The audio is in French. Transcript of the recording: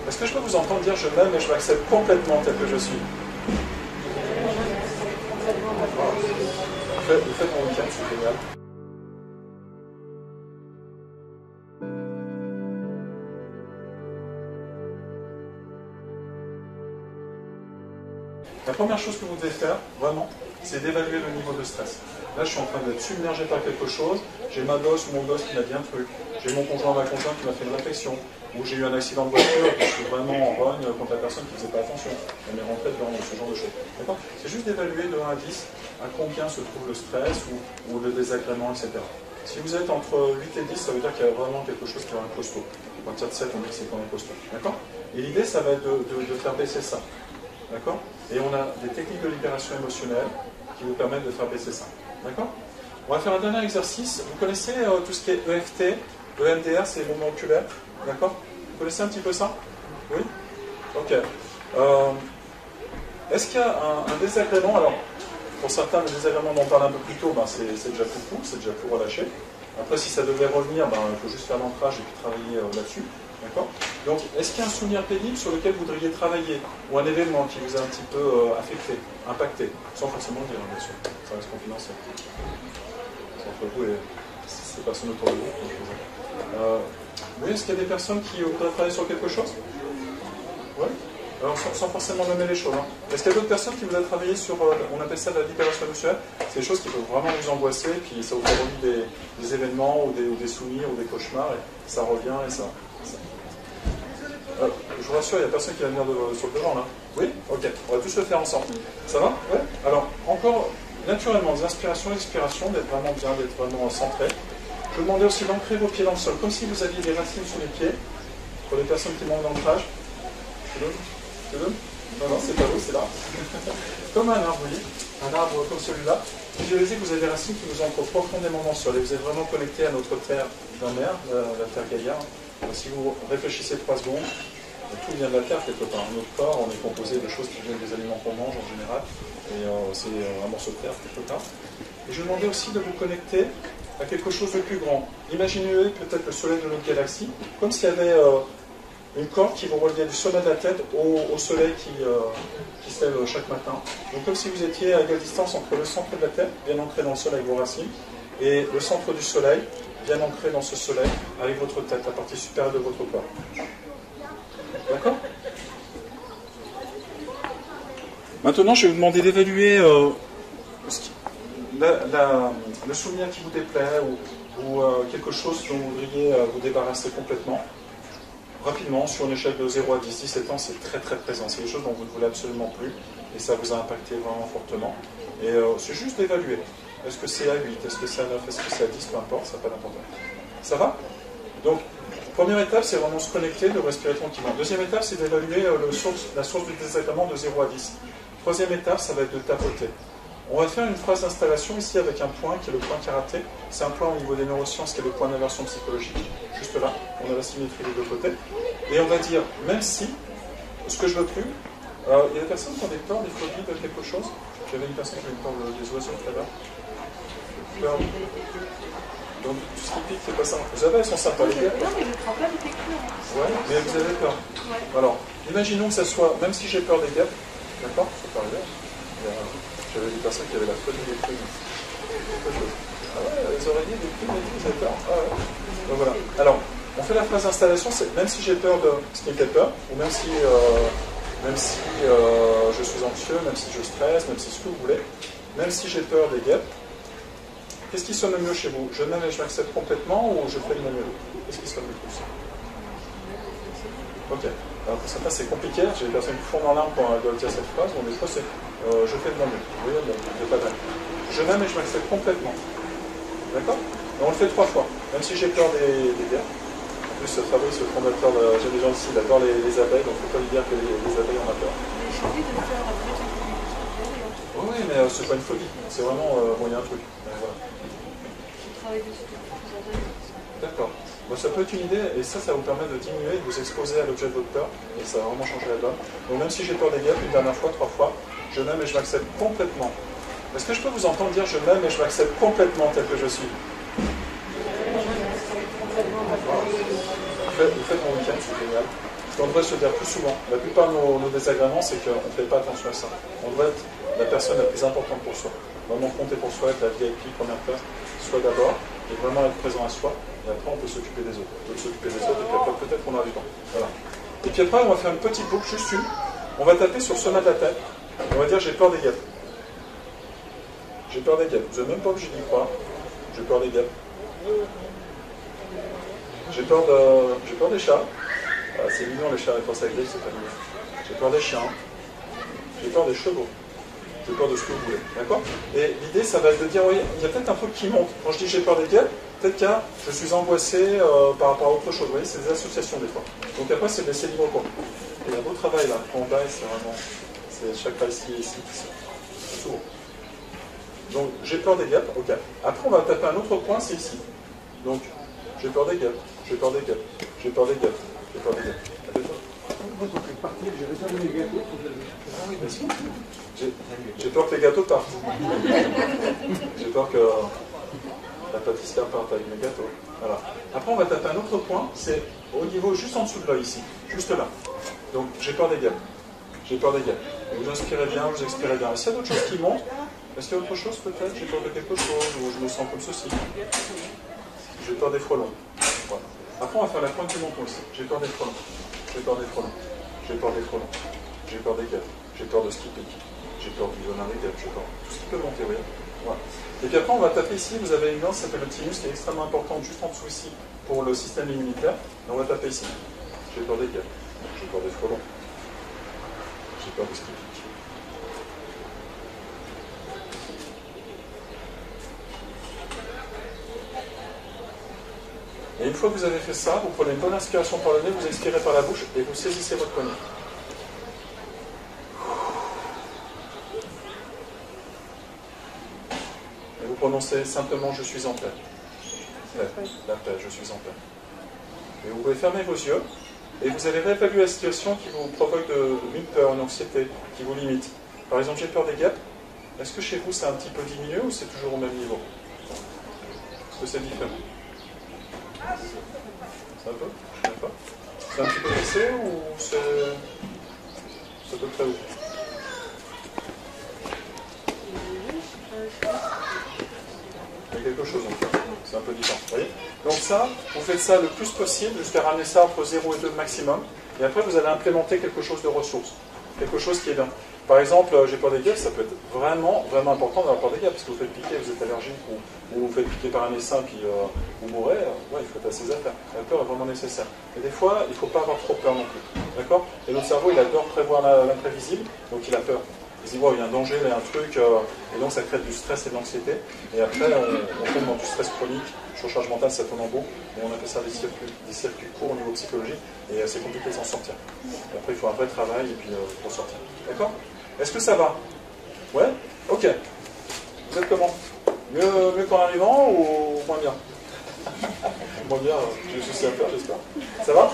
Est-ce que je peux vous entendre dire je m'aime et je m'accepte complètement tel que je suis? Vous faites mon week-end, c'est génial. La première chose que vous devez faire, vraiment, c'est d'évaluer le niveau de stress. Là, je suis en train d'être submergé par quelque chose, j'ai ma gosse ou mon gosse qui m'a dit un truc, j'ai mon conjoint ou ma conjointe qui m'a fait une réflexion, ou j'ai eu un accident de voiture et je suis vraiment en rogne contre la personne qui ne faisait pas attention. Elle m'est rentrée dans ce genre de choses. C'est juste d'évaluer de 1 à 10 à combien se trouve le stress ou le désagrément, etc. Si vous êtes entre 8 et 10, ça veut dire qu'il y a vraiment quelque chose qui est un costaud. À partir de 7, on dit que c'est quand même costaud. D'accord? Et l'idée, ça va être de faire baisser ça. D'accord? Et on a des techniques de libération émotionnelle qui vous permettent de faire baisser ça. D'accord? On va faire un dernier exercice. Vous connaissez tout ce qui est EFT, EMDR, c'est les mouvements oculaires. D'accord? Vous connaissez un petit peu ça? Oui? Ok. Est-ce qu'il y a un désagrément? Alors, pour certains, le désagrément dont on parle un peu plus tôt, ben, c'est déjà tout cool, c'est déjà tout relâché. Après, si ça devait revenir, ben, il faut juste faire l'ancrage et puis travailler là-dessus. D'accord? Donc, est-ce qu'il y a un souvenir pénible sur lequel vous voudriez travailler? Ou un événement qui vous a un petit peu affecté, impacté? Sans forcément le dire, bien sûr. Ça reste confidentiel. C'est entre vous et ces personnes autour de vous. Oui, est-ce qu'il y a des personnes qui voudraient travailler sur quelque chose? Oui? Alors, sans forcément nommer les choses. Hein. Est-ce qu'il y a d'autres personnes qui voudraient travailler sur, on appelle ça la libération émotionnelle? C'est des choses qui peuvent vraiment vous angoisser, puis ça vous fait des événements ou des souvenirs ou des cauchemars, et ça revient et ça. Je vous rassure, il n'y a personne qui va venir sur le devant là. Oui? Ok, on va tous le faire ensemble. Ça va? Ouais. Alors, encore, naturellement, des inspirations, expirations, d'être vraiment bien, d'être vraiment centré. Je vous demandais aussi d'ancrer vos pieds dans le sol, comme si vous aviez des racines sous les pieds. Pour les personnes qui manquent d'ancrage. C'est l'homme? Non, c'est pas vous, c'est là. Comme un arbre, vous voyez, un arbre comme celui-là. Visualisez que vous avez des racines qui vous ancrent profondément dans le sol et vous êtes vraiment connecté à notre terre d'un-mère, la terre Gaïa. Si vous réfléchissez 3 secondes, tout vient de la terre quelque part. Notre corps, on est composé de choses qui viennent des aliments qu'on mange en général, et c'est un morceau de terre quelque part. Et je vous demandais aussi de vous connecter à quelque chose de plus grand. Imaginez peut-être le soleil de notre galaxie, comme s'il y avait une corde qui vous reliait du sommet de la tête au soleil qui se lève chaque matin. Donc comme si vous étiez à égale distance entre le centre de la Terre, bien ancré dans le sol avec vos racines, et le centre du soleil, bien ancré dans ce soleil, avec votre tête, la partie supérieure de votre corps. D'accord? Maintenant, je vais vous demander d'évaluer le souvenir qui vous déplaît ou quelque chose dont vous voudriez vous débarrasser complètement. Rapidement, sur une échelle de 0 à 10, 17 ans, c'est très très présent. C'est des choses dont vous ne voulez absolument plus et ça vous a impacté vraiment fortement. Et c'est juste d'évaluer. Est-ce que c'est à 8? Est-ce que c'est à 9? Est-ce que c'est à 10? Peu importe, ça n'a pas d'importance. Ça va? Donc, première étape, c'est vraiment se connecter, de respirer tranquillement. Deuxième étape, c'est d'évaluer la source du désagrément de 0 à 10. Troisième étape, ça va être de tapoter. On va faire une phrase d'installation ici avec un point qui est le point karaté. C'est un point au niveau des neurosciences qui est le point d'inversion psychologique. Juste là, on a la symétrie des deux côtés. Et on va dire, même si, ce que je veux plus, il y a des personnes qui ont des peurs, des phobies de quelque chose. J'avais une personne qui avait une peur des oiseaux tout à l'heure. Peur. Donc tout ce qui pique, c'est pas ça. Vous avez, elles sont sympas. Non, mais je ne prends pas des piqûres. Ouais, mais vous avez peur. Ouais. Alors, imaginons que ça soit, même si j'ai peur des guêpes, d'accord, ça peut arriver. J'avais des personnes qui avaient la phobie des plumes. Ah ouais, les oreillers, des plumes et tout, vous avez peur. Ah ouais. Donc voilà. Alors, on fait la phrase d'installation, c'est même si j'ai peur de ce qui me fait peur, ou même si je suis anxieux, même si je stresse, même si ce que vous voulez, même si j'ai peur des guêpes, qu'est-ce qui sonne le mieux chez vous? Je m'aime et je m'accepte complètement ou je fais de mon mieux? Qu'est-ce qui sonne le plus? Ok. Alors pour certains c'est compliqué, j'ai des personnes qui fondent en larmes quand elles doivent dire cette phrase, donc des fois c'est je fais de mon mieux. Vous voyez, il n'y a pas de... Je m'aime et je m'accepte complètement. D'accord? On le fait 3 fois, même si j'ai peur des guêpes. En plus, Fabrice, le fondateur de J'ai des gens ici, il adore les abeilles, donc il ne faut pas lui dire que les abeilles en ont peur. Mais j'ai envie de faire un petit peu. Oui, mais c'est pas une phobie, c'est vraiment, bon, il y a un truc. Voilà. Je travaille dessus depuis plusieurs années. D'accord. Bon, ça peut être une idée, et ça vous permet de diminuer, de vous exposer à l'objet de votre peur, et ça va vraiment changer la donne. Donc même si j'ai peur des guêpes, une dernière fois, 3 fois, je m'aime et je m'accepte complètement. Est-ce que je peux vous entendre dire je m'aime et je m'accepte complètement tel que je suis? Vous faites mon week-end, c'est génial. Ce qu'on devrait se dire plus souvent. La plupart de nos désagréments, c'est qu'on ne fait pas attention à ça. On doit être la personne la plus importante pour soi. Vraiment compter pour soi, être la VIP première place, soi d'abord, et vraiment être présent à soi. Et après, on peut s'occuper des autres. On peut s'occuper des autres, et puis après, peut-être qu'on a du temps. Voilà. Et puis après, on va faire une petite boucle, juste une. On va taper sur le sommet de la tête. On va dire j'ai peur des guêpes. J'ai peur des guêpes. Vous n'êtes même pas obligé d'y croire. J'ai peur des guêpes. J'ai peur des chats. Ah, c'est mignon les chats, les forces avec c'est pas mignon. J'ai peur des chiens. J'ai peur des chevaux. J'ai peur de ce que vous voulez. D'accord? Et l'idée, ça va être de dire, oui, il y a peut-être un truc qui monte. Quand je dis j'ai peur des guêpes, peut-être que je suis angoissé par rapport à autre chose. Vous voyez, c'est des associations des fois. Donc après, c'est de laisser libre cours. Il y a un beau travail là. En bas, c'est vraiment. C'est chaque fois ici. C'est sourd. Donc, j'ai peur des guêpes. Ok. Après, on va taper un autre point, c'est ici. Donc, j'ai peur des guêpes. J'ai peur des guêpes. J'ai peur des guêpes. J'ai peur des guêpes. Moi, quand je suis parti, j'ai réservé les gâteaux. Ah oui, bien sûr. J'ai peur que les gâteaux partent. J'ai peur que la pâtissière parte avec mes gâteaux. Voilà. Après, on va taper un autre point, c'est au niveau juste en dessous de l'œil ici. Juste là. Donc, j'ai peur des guêpes. J'ai peur des guêpes. Vous inspirez bien, vous expirez bien. Est-ce qu'il y a d'autres choses qui montent? Est-ce qu'il y a autre chose peut-être? J'ai peur de quelque chose, ou je me sens comme ceci. J'ai peur des frelons. Voilà. Après, on va faire la pointe du menton ici. J'ai peur des frelons. J'ai peur des frelons. J'ai peur des frelons. J'ai peur des guêpes. J'ai peur de ce qui pique. J'ai peur du venin des guêpes. J'ai peur de tout ce qui peut monter, vous voyez. Voilà. Et puis après, on va taper ici. Vous avez une glande, ça s'appelle le thymus, qui est extrêmement importante juste en dessous ici pour le système immunitaire. Et on va taper ici. J'ai peur des guêpes. J'ai peur des frelons. J'ai peur de ce qui pique. Et une fois que vous avez fait ça, vous prenez une bonne inspiration par le nez, vous expirez par la bouche et vous saisissez votre poignet. Et vous prononcez simplement « Je suis en paix ». La paix, je suis en paix. Et vous pouvez fermer vos yeux et vous allez réévaluer la situation qui vous provoque une peur, une anxiété, qui vous limite. Par exemple, j'ai peur des guêpes. Est-ce que chez vous, c'est un petit peu diminué ou c'est toujours au même niveau? Est-ce que c'est différent? C'est un peu? Je ne sais pas. C'est un petit peu baissé ou c'est à peu près où? Il y a quelque chose encore. C'est un peu différent. Vous voyez? Donc ça, vous faites ça le plus possible jusqu'à ramener ça entre 0 et 2 maximum. Et après, vous allez implémenter quelque chose de ressource. Quelque chose qui est bien. Par exemple, j'ai peur des guêpes, ça peut être vraiment, vraiment important d'avoir peur des guêpes, parce que vous faites piquer, vous êtes allergique, ou vous faites piquer par un médecin, puis vous mourrez, ouais, il faut être assez affaires. La peur est vraiment nécessaire. Mais des fois, il ne faut pas avoir trop peur non plus. D'accord? Et notre cerveau, il adore prévoir l'imprévisible, donc il a peur. Il se dit, wow, il y a un danger, il y a un truc, et donc ça crée du stress et de l'anxiété. Et après, on tombe dans du stress chronique, surcharge mentale, ça tourne en boucle, et on appelle ça des circuits courts au niveau psychologique, et c'est compliqué de s'en sortir. Et après, il faut un vrai travail, et puis pour sortir. D'accord? Est-ce que ça va? Ouais? Ok. Vous êtes comment? Mieux qu'en arrivant ou moins bien? Moins bien, j'ai des soucis à faire, j'espère. Ça va?